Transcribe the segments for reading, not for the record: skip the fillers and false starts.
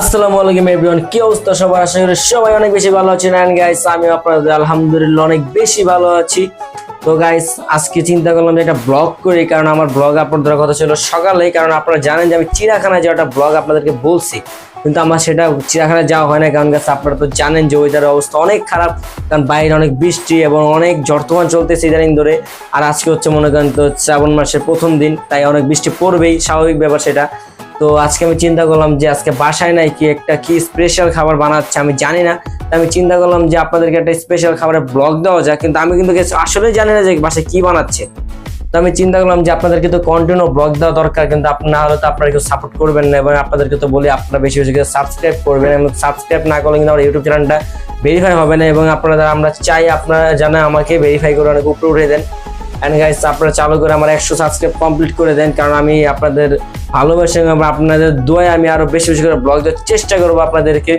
আসসালামু আলাইকুম এভরিওয়ান, কি অবস্থা সবার? আশা করি সবাই অনেক বেশি ভালো আছেন। এন্ড গাইস, আমি আপনাদের আলহামদুলিল্লাহ অনেক বেশি ভালো আছি। তো গাইস, আজকে চিন্তা করলাম যে একটা ব্লগ করি, কারণ আমার ব্লগ আপলোড দেওয়ার কথা ছিল সকালে। কারণ আপনারা জানেন যে আমি চিড়িয়াখানায় যাওয়াটা ব্লগ আপনাদেরকে বলছি, কিন্তু আমার সেটা চিড়িয়াখানায় যাওয়া হয় না। কারণ গাইস, আপনারা তো জানেন যে ওয়েদারের অবস্থা অনেক খারাপ, কারণ বাইরে অনেক বৃষ্টি এবং অনেক ঝড় তুফান চলতেছে ইদানিং ধরে। আর আজকে হচ্ছে মনে করেন তো শ্রাবণ মাসের প্রথম দিন, তাই অনেক বৃষ্টি পড়বেই, স্বাভাবিক ব্যাপার সেটা। তো আজকে আমি চিন্তা করলাম যে আজকে বাসায় নাই কি একটা কি স্পেশাল খাবার বানাচ্ছে আমি জানি না। আমি চিন্তা করলাম যে আপনাদেরকে একটা স্পেশাল খাবারের ব্লগ দেওয়া যায়, কিন্তু আমি কিন্তু আসলে জানি না যে বাসায় কি বানাচ্ছে। তো আমি চিন্তা করলাম যে আপনাদেরকে তো কন্টিনিউ ব্লগ দেওয়া দরকার, কিন্তু না হলে তো আপনারা কেউ সাপোর্ট করবেন না। এবং আপনাদেরকে তো বলি আপনারা বেশি বেশি করে সাবস্ক্রাইব করবেন, এবং সাবস্ক্রাইব না করলে কিন্তু আমার ইউটিউব চ্যানেলটা ভেরিফাই হবে না। এবং আপনারা আমরা চাই আপনারা জানা আমাকে ভেরিফাই করে অনেক উপরে উঠে দেন। অ্যান্ড গাইস, আপনারা চালু করে আমার 100 সাবস্ক্রাইব কমপ্লিট করে দেন, কারণ আমি আপনাদের ভালোবাসা এবং আপনাদের দোয়ায় আমি আরো বেশি বেশি করে ব্লগ দেওয়ার চেষ্টা করবো আপনাদেরকে।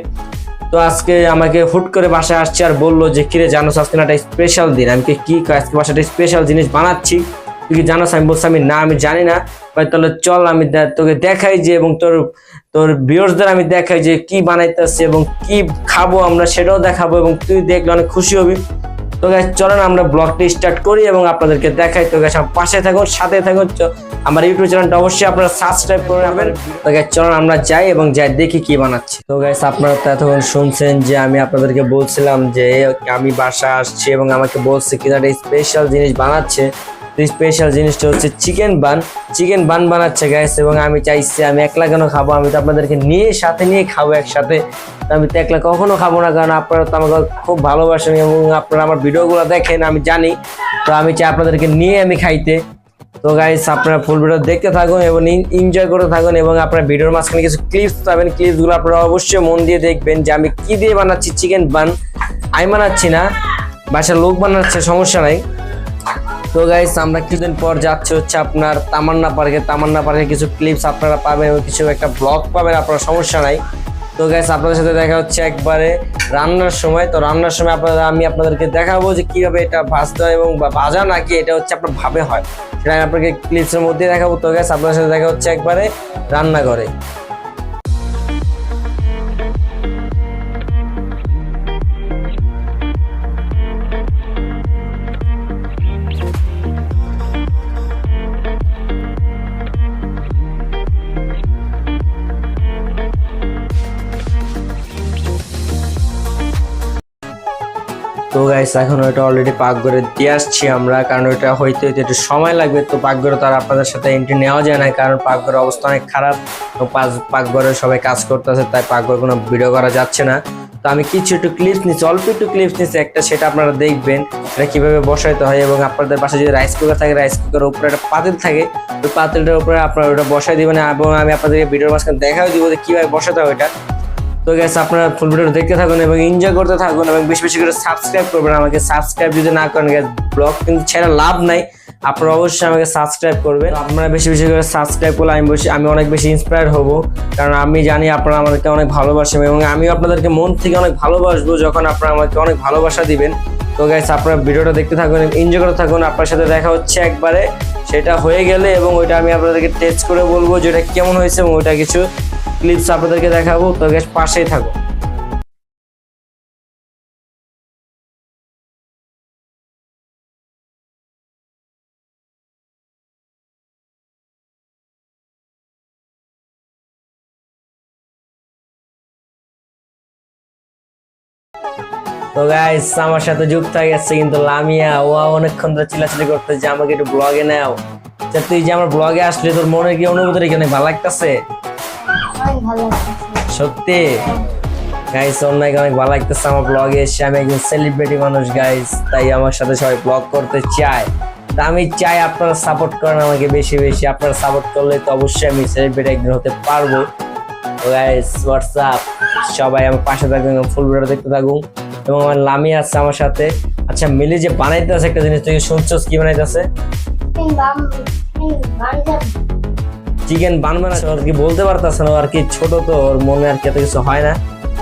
তো আজকে আমাকে হুট করে বাসায় আসছে আর বললো যে কিরে জানোস আজকে একটা স্পেশাল দিন। আমি কি আজকে বাসায় একটা স্পেশাল জিনিস বানাচ্ছি, তুই কি জানোস? আমি বলছি আমি না, আমি জানি না। তাহলে চল আমি তোকে দেখাই যে, এবং তোর ভিউয়ার্সদের আমি দেখাই যে কি বানাইতেছি এবং কি খাবো আমরা, সেটাও দেখাবো এবং তুই দেখলে অনেক খুশি হবি। তো গাইস, চলেন আমরা ব্লগটি স্টার্ট করি এবং আপনাদেরকে দেখাই। তো গাইস, পাশে থাকুন, সাথে থাকুন, আমার ইউটিউব চ্যানেলটা অবশ্যই আপনারা সাবস্ক্রাইব করে রাখবেন। তো গাইস, চলেন আমরা যাই এবং যাই দেখি কি বানাচ্ছি। তো গাইস, আপনারা তো এতক্ষণ শুনছেন যে আমি আপনাদেরকে বলছিলাম যে আমি বাসা আসছি এবং আমাকে বলছে কি একটা স্পেশাল জিনিস বানাচ্ছে। স্পেশাল জিনিসটা হচ্ছে চিকেন বান বানাচ্ছে গাইস। এবং আমি চাইছি আমি একলা কেন খাবো, আমি তো আপনাদেরকে সাথে নিয়ে খাবো একসাথে। আমি তো একলা কখনো খাবো না, কারণ আপনারা তো আমাকে খুব ভালোবাসেন এবং আপনারা আমার ভিডিওগুলো দেখেন, আমি জানি। তো আমি চাই আপনাদেরকে নিয়ে আমি খাইতে। তো গাইস, আপনারা ফুল ভিডিও দেখতে থাকুন এবং এনজয় করতে থাকুন। এবং আপনারা ভিডিওর মাঝখানে কিছু ক্লিপস পাবেন, ক্লিপসগুলো আপনারা অবশ্যই মন দিয়ে দেখবেন যে আমি কি দিয়ে বানাচ্ছি চিকেন বান। আমি বানাচ্ছি না, বাসার লোক বানাচ্ছে, সমস্যা নাই। তো গাইস, আমরা কিছুদিন পর যাচ্ছি হচ্ছে আপনার তামান্না পার্কে কিছু ক্লিপস আপনারা পাবেন এবং কিছু একটা ব্লগ পাবেন, আপনারা সমস্যা নাই। তো গাইস, আপনাদের সাথে দেখা হচ্ছে একবারে রান্নার সময়। তো রান্নার সময় আমি আপনাদেরকে দেখাবো যে কিভাবে এটা ভাজতে হয় এবং ভাজা নাকি এটা হচ্ছে আপনার ভাবে হয়, সেটা আমি আপনাকে ক্লিপসের মধ্যে দেখাবো। তো গাইস, আপনাদের সাথে দেখা হচ্ছে একবারে রান্নাঘরে। তো গাইস, এখন ওইটা অলরেডি পাকঘরে দিয়ে আসছি আমরা, কারণ ওইটা হইতে একটু সময় লাগবে। তো পাকঘরে তো আর আপনাদের সাথে এন্ট্রি নেওয়া যায় না, কারণ পাকঘরের অবস্থা অনেক খারাপ। তো পাকঘরে সবাই কাজ করতেছে, তাই পাকঘরে কোনো ভিডিও করা যাচ্ছে না। তো আমি একটু ক্লিপস নিচ্ছি, অল্প একটু ক্লিপস নিচ্ছি একটা, সেটা আপনারা দেখবেন এটা কিভাবে বসাইতে হয়। এবং আপনাদের পাশে যদি রাইস কুকার থাকে, রাইস কুকারের উপরে একটা পাতিল থাকে, ওই পাতিলটার উপরে আপনারা ওটা বসাই দিবেন। এবং আমি আপনাদেরকে ভিডিওর মাঝখানে দেখাও দিব যে কীভাবে বসাতে হয় ওইটা। তো গাইস, আপনারা ফুল ভিডিওটা দেখতে থাকুন এবং এনজয় করতে থাকুন এবং বেশি বেশি করে সাবস্ক্রাইব করবেন আমাকে। সাবস্ক্রাইব যদি না করেন গাইস, ব্লগ কিন্তু ছেড়ে লাভ নাই। আপনারা অবশ্যই আমাকে সাবস্ক্রাইব করবেন। আপনারা বেশি বেশি করে সাবস্ক্রাইব করলে আমি অনেক বেশি ইন্সপায়ার হব, কারণ আমি জানি আপনারা আমাদেরকে অনেক ভালোবাসেন এবং আমিও আপনাদেরকে মন থেকে অনেক ভালোবাসবো যখন আপনারা আমাকে অনেক ভালোবাসা দিবেন। তো গাইস, আপনারা ভিডিওটা দেখতে থাকুন, এনজয় করতে থাকুন। আপনার সাথে দেখা হচ্ছে একবারে সেটা হয়ে গেলে, এবং ওইটা আমি আপনাদেরকে টেস্ট করে বলবো যে এটা কেমন হয়েছে এবং ওইটা কিছু ক্লিপস আপনাদেরকে দেখাবো। তো গাইস, পাশেই থাকো। তো গাইস, আমার সাথে যুক্ত হয়ে গেছে কিন্তু লামিয়া। ও অনেকক্ষণ ধরে চিল্লাচিল্লি করতে যে আমাকে একটু ব্লগে নাও। তুই যে আমার ব্লগে আসলে তোর মনে কি অনুভূতি কেন ভালো লাগতেছে? সত্যি গাইস, অনেক ভালো লাগতেছে আমার ব্লগে এসে। আমি একজন সেলিব্রিটি মানুষ গাইস, তাই আমার সাথে সবাই ব্লগ করতে চায়। তা আমি চাই আপনারা সাপোর্ট করেন আমাকে বেশি বেশি। আপনারা সাপোর্ট করলে তো অবশ্যই আমি সেলিব্রিটি একদিন হতে পারবো। তো গাইস, হোয়াটসঅ্যাপ, সবাই আমার পাশে থাকুন, ফুল ভিডিও দেখতে থাকুন। এবং আমার লামিয়া আছে আমার সাথে। আচ্ছা, মিলি যে বানাইতেছে একটা জিনিস, তুই শুনছস কি বানাইতেছে? চিকেন বান বানাচ্ছে, আর কি বলতে পারতেছে না, আর কি ছোট তো ওর মনে আর কি এত কিছু হয় না।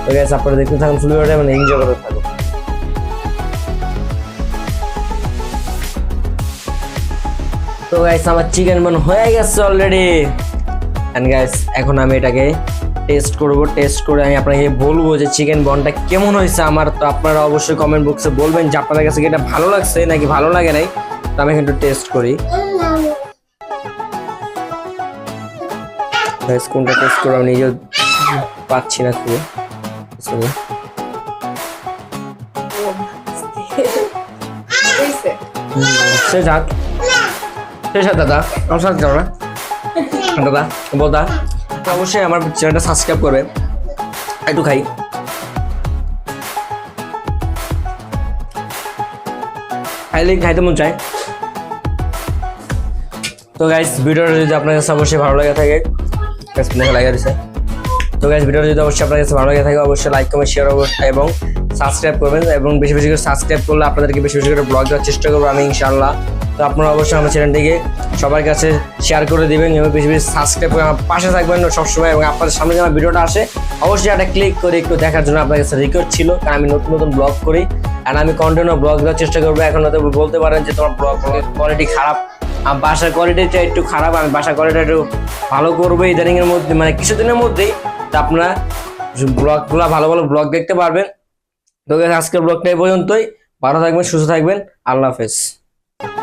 তো গাইস, আপনারা দেখতে থাকুন ফুল ভিডিওটা এবং এনজয় করতে থাকুন। তো গাইস, আমার চিকেন বান হয়ে গেছে অলরেডি। এন্ড গাইস, এখন আমি এটাকে টেস্ট করব, টেস্ট করে আমি আপনাকে বলবো যে চিকেন বনটা কেমন হয়েছে আমার। তো আপনারা অবশ্যই কমেন্ট বক্সে বলবেন যে আপনাদের কাছে কি এটা ভালো লাগছে নাকি ভালো লাগে নাই। তো আমি কিন্তু টেস্ট করি, কোনটা টেস্ট করবো আমি নিজেও পাচ্ছি না খুব। সে যাক, সে যাক দাদা, আমার সাথে যাও না দাদা, বোদা অবশ্যই আমার চ্যানেলটা সাবস্ক্রাইব করবে। একটু খাই, খাইলে খাইতে মন চায়। তো গাইস ভিডিওটা যদি আপনার কাছে অবশ্যই ভালো লাগে থাকে, লাগিয়ে দিচ্ছে। তো গাইস ভিডিওটা যদি অবশ্যই আপনার কাছে ভালো লাগে থাকে অবশ্যই লাইক কমেন্ট শেয়ার এবং সাবস্ক্রাইব করবেন, এবং বেশি বেশি করে সাবস্ক্রাইব করলে আপনাদেরকে বেশি বেশি করে ব্লগ দেওয়ার চেষ্টা করবো আমি ইনশাআল্লাহ। তো আপনারা অবশ্যই আমার চ্যানেলটিকে সবার কাছে শেয়ার করে দেবেন এবং বেশি বেশি সাবস্ক্রাইব করে আমার পাশে থাকবেন সবসময়। এবং আপনাদের সামনে যে আমার ভিডিওটা আসে অবশ্যই একটা ক্লিক করে একটু দেখার জন্য আপনার কাছে রিকোয়েস্ট ছিল, কারণ আমি নতুন নতুন ব্লগ করি আর আমি কন্টিনিউ ব্লগ দেওয়ার চেষ্টা করবো। এখন হয়তো বলতে পারেন যে তোমার ব্লগ কোয়ালিটি খারাপ, বাসার কোয়ালিটিটা একটু খারাপ, আমি বাসার কোয়ালিটিটা একটু ভালো করবো ইদানিং এর মধ্যে, মানে কিছুদিনের মধ্যেই। তো আপনারা ব্লগগুলো ভালো ভালো ব্লগ দেখতে পারবেন। তো আজকের ব্লগটা এই পর্যন্তই। ভালো থাকবেন, সুস্থ থাকবেন, আল্লাহ হাফেজ।